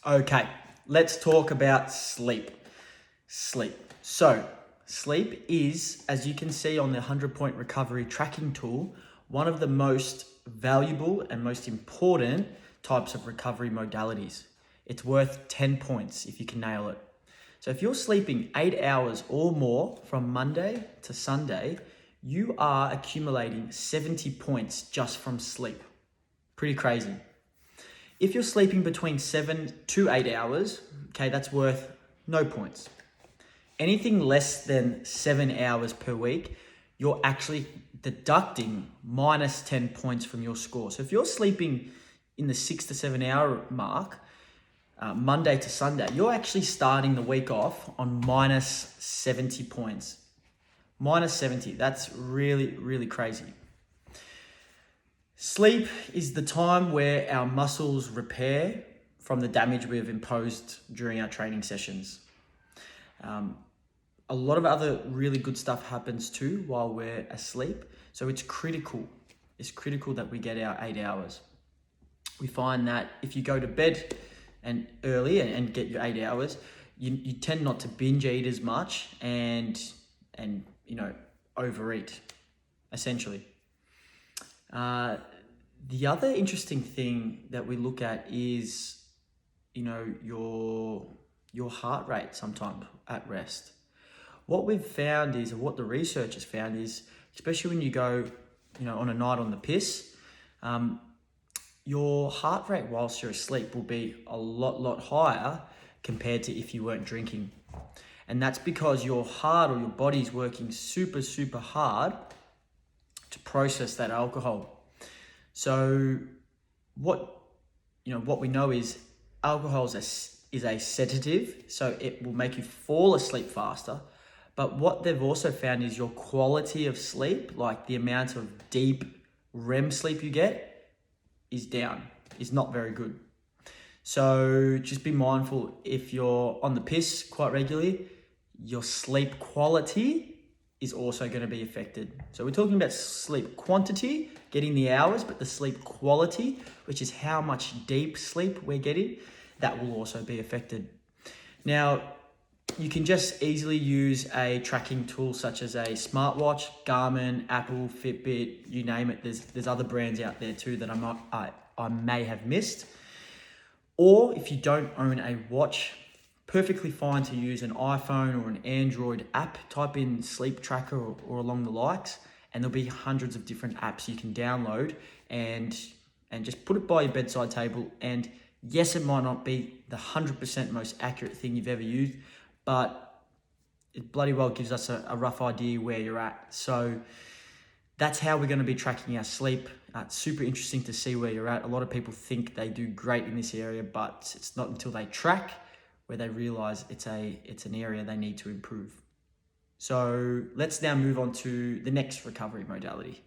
Okay, let's talk about sleep. So, sleep is, as you can see on the 100-point recovery tracking tool, one of the most valuable and most important types of recovery modalities. It's worth 10 points if you can nail it. So if you're sleeping 8 hours or more from Monday to Sunday, you are accumulating 70 points just from sleep. Pretty crazy. If you're sleeping between 7 to 8 hours, okay, that's worth no points. Anything less than 7 hours per week, you're actually deducting minus 10 points from your score. So if you're sleeping in the 6 to 7 hour mark, Monday to Sunday, you're actually starting the week off on minus 70 points. Minus 70, that's really, really crazy. Sleep is the time where our muscles repair from the damage we have imposed during our training sessions. A lot of other really good stuff happens too while we're asleep. So it's critical. It's critical that we get our 8 hours. We find that if you go to bed and early and get your 8 hours, you tend not to binge eat as much and overeat, essentially. The other interesting thing that we look at is, your heart rate sometimes at rest. What we've found is, or what the research has found is, especially when you go, on a night on the piss, your heart rate whilst you're asleep will be a lot higher compared to if you weren't drinking. And that's because your heart or your body's working super hard to process that alcohol. So what we know is alcohol is a sedative, so it will make you fall asleep faster. But what they've also found is your quality of sleep, like the amount of deep REM sleep you get, is down, is not very good. So just be mindful, if you're on the piss quite regularly, your sleep quality is also going to be affected. So we're talking about sleep quantity, getting the hours, but the sleep quality, which is how much deep sleep we're getting, that will also be affected. Now, you can just easily use a tracking tool such as a smartwatch, Garmin, Apple, Fitbit, you name it. There's other brands out there too that I may have missed. Or if you don't own a watch, perfectly fine to use an iPhone or an Android app. Type in sleep tracker or along the likes, and there'll be hundreds of different apps you can download and just put it by your bedside table. And yes, it might not be the 100% most accurate thing you've ever used, but it bloody well gives us a rough idea where you're at. So that's how we're going to be tracking our sleep. It's super interesting to see where you're at. A lot of people think they do great in this area, but it's not until they track where they realize it's an area they need to improve. So let's now move on to the next recovery modality.